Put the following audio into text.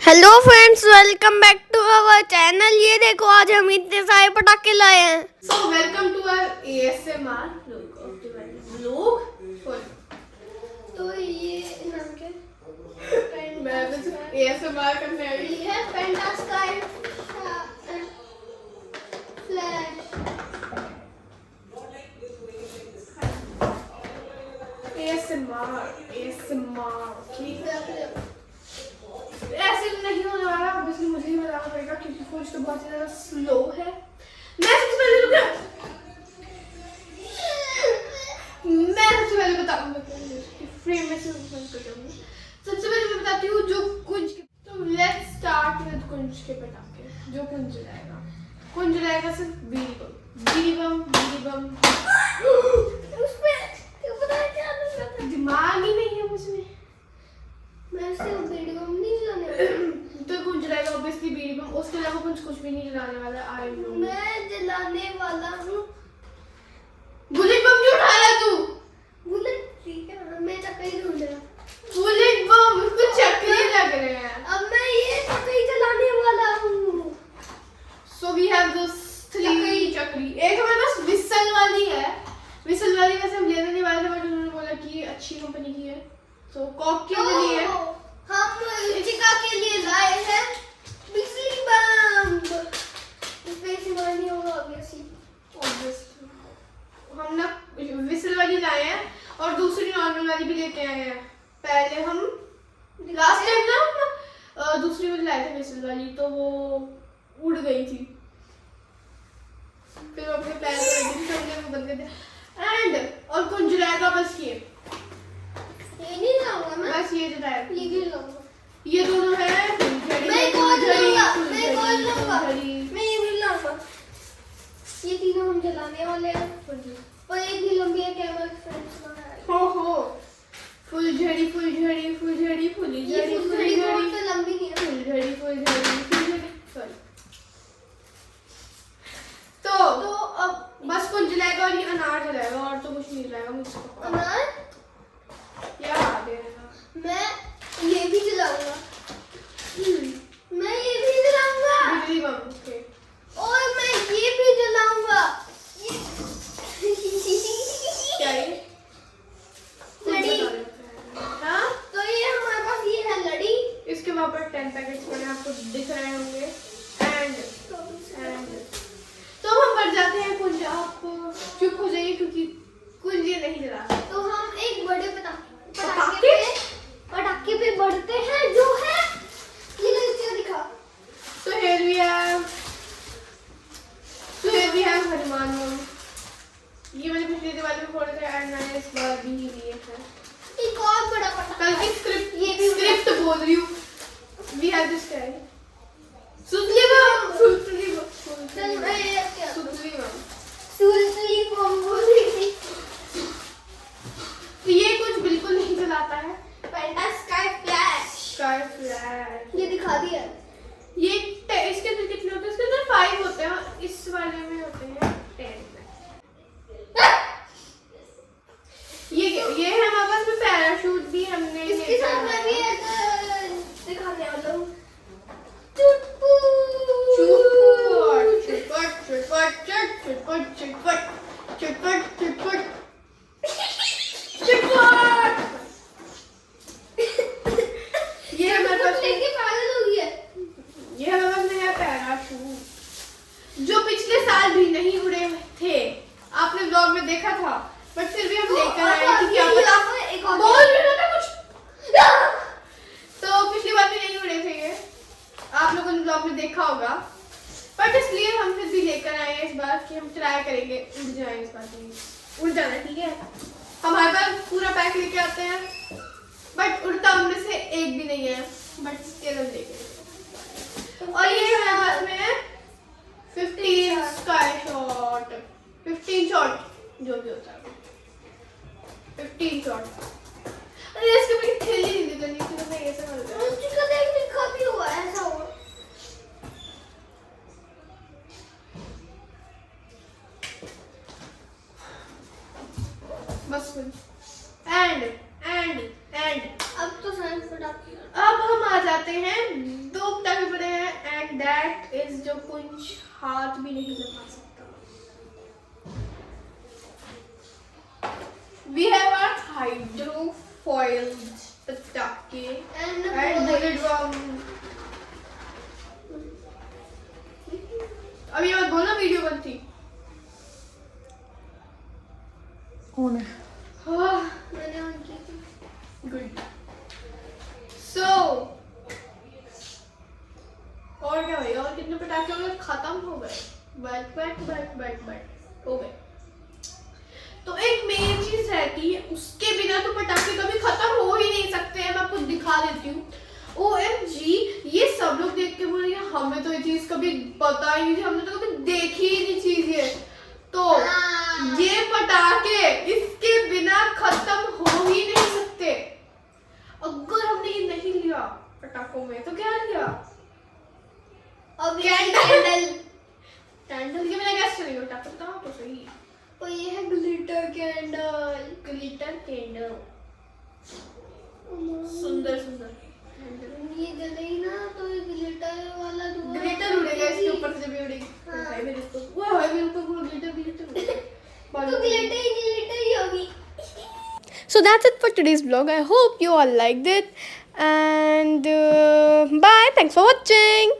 Hello friends, welcome back to our channel. ये देखो, आज हम इतने सारे पटाखे लाए हैं। So welcome to our ASMR vlog. तो ये नाम क्या? मैं तो ASMR करने आई। ये है पेंटा स्काई फ्लैश। ASMR ठीक है। ऐसे नहीं होने वाला, ऑब्वियसली मुझे ही बताना पड़ेगा क्योंकि कुछ तो बहुत ज्यादा स्लो है। मैं सबसे पहले बताऊंगा कि फ्रेम में से बंद कर दूंगी। सबसे पहले मैं बताती हूँ जो कुंज के, तो लेट्स स्टार्ट विद कुंज के पटाखे। जो कुंज लाएगा सिर्फ बीड़ी बम उसमें पता है क्या दिमाग ही नहीं है मुझमें। मैं सिर्फ बीड़ी बम नहीं जलाने वाली। तो कुछ जलाएगा ऑब्वियसली बीड़ी बम, उसके अलावा कुछ भी नहीं जलाने वाला। आई नो मैं जलाने वाला हूँ बुलेट बम। क्यों उठा रहा तू? बुलेट। ठीक है, मैं चक्कर ढूंढ रहा। बुलेट बम उसको चक्री लग रहे हैं। अब मैं ये चक्कर जलाने वाला हूँ। सो वी हैव दिस 3 चक्री। एक हमारे पास विसल वाली है। विसल वाली वैसे हम लेने नहीं वाले थे, बट उन्होंने बोला कि अच्छी कंपनी की है, तो कॉक के लिए है। हम रुचिका के लिए लाए हैं बिजली बम। इसमें इस्तेमाल नहीं होगा ऑब्वियसली। हम ना विसल वाली लाए हैं और दूसरी नॉर्मल वाली भी लेके आए हैं। पहले हम लास्ट टाइम ना हम दूसरी वाली लाए थे विसल वाली, तो वो उड़ गई थी। फिर वो अपने प्लान को बंद कर दिया। एंड और कुछ जलाएगा बस ये नहीं लाऊंगा मैं। बस ये जलाएगा। ये भी लाऊंगा। ये दोनों हैं मैं कौन लूंगा? मैं ये भी लाऊंगा। ये तीनों हम जलाने वाले हैं। और एक भी लंबी है कैमरा फ्रेंड्स बनाया। हो फुलझड़ी फुली झड़ी ये फुलझड़ी बहुत तो लंबी नहीं है। फुलझड़ी सॉरी। तो अब बस कुछ जलाएगा और ये अनार जलाएगा, और तो कुछ नहीं जलाएगा मुझे पक्का। अनार क्या बात है। मैं ये भी जलाऊंगा। मैं ये भी जलाऊंगा बिजली बम ओके। और मैं ये भी जलाऊंगा। क्या ये लड़ी। हाँ, तो ये हमारे पास ये है लड़ी। इसके वहां पर 10 पैकेट्स पड़े आपको दिख रहे होंगे। एंड तो हम बढ़ जाते हैं कुंज। आप चुप हो जाइए क्योंकि कुंज ये नहीं जला। तो हम एक बड़े पटाखे पे बढ़ते हैं, जो है ये लड़कियां दिखा। So here we have Hanuman बम। ये मैंने पिछले दिवाली में फोड़े थे एंड मैंने इस बार भी लिए हैं। एक और बड़ा पटाखा। कल की स्क्रिप्ट ये भी स्क्रिप्ट बोल रही हूँ। We have this guy। सुतली बम। सुतली बम बोल रही थी। तो ये कुछ बिल्कुल नहीं जलाता है। पेंटा स्काई फ्लैश। ये दिखा दिया। ये इसके अंदर कितने होते हैं? इसके अंदर 5 होते हैं, इस वाले में होते हैं 10। ये है हमारे पास में पैराशूट भी हमने इसके साथ मैं भी दिखाने वाला हूँ। ये हमारे पास लेके पागल हो गया। ये हमारे पास में है पैराशूट, जो पिछले साल भी नहीं उड़े थे। आपने व्लॉग में देखा था, बट फिर भी हम लेकर आए कि क्या पता बोल रहे थे कुछ। तो पिछली बार भी नहीं उड़े थे ये, आप लोगों ने व्लॉग में देखा होगा, बट इसलिए हम फिर भी लेकर आए हैं इस बार कि हम ट्राई करेंगे उड़ जाए इस बार। उड़ जाना ठीक है। हमारे पास पूरा पैक लेके आते हैं, बट उड़ता उनमें से एक भी नहीं है, बट स्टिल हम लेके। और ये हमारे पास में है 15 स्काई शॉट, 15 शॉट जो भी होता है 15 शॉट। अरे इसके पीछे थैली नहीं निकलनी थी, मैं ऐसा कर रहा हूं। उसका देखने कभी हुआ ऐसा हुआ। बस एंड अब तो साइंस पटाखे। अब हम आ जाते हैं 2 पटाखे पड़े हैं एंड दैट इज जो कुछ हाथ भी नहीं लगा सकता. We have our hydrofoiled पटाखे and bullet bomb. अब ये मत बोलना वीडियो बंद थी. कौन है? हाँ, मैंने ऑन की थी. गुड. सो और क्या भाई, और कितने पटाखे हो गए? खत्म हो गए. बट हो गए. तो एक मेन चीज रहती है, उसके बिना तो पटाखे कभी खत्म हो ही नहीं सकते हैं. मैं आपको दिखा देती हूँ. OMG, ये सब लोग देख के बोल रहे हैं हमें तो ये चीज कभी पता ही नहीं थी, हमने तो कभी देखी ही नहीं चीज ये. तो ये पटाखे इसके बिना खत्म हो ही नहीं सकते. अगर हमने ये नहीं लिया पटाखों में तो क्या लिया? अब कैंडल. कैंडल के बिना कैसे चलेगा पटाखा? बताओ तो सही. और ये है ग्लिटर कैंडल. Glitter candle. सुंदर सुंदर. ये जलेगी ना तो ये ग्लिटर वाला धुआं ग्लिटर उड़ेगा इसके ऊपर से भी उड़ेगी. हाँ. भाई मेरे ऊपर वो है, मेरे ऊपर पूरा ग्लिटर तो ग्लिटर ही होगी. So that's it for today's vlog. I hope you all liked it and bye. Thanks for watching.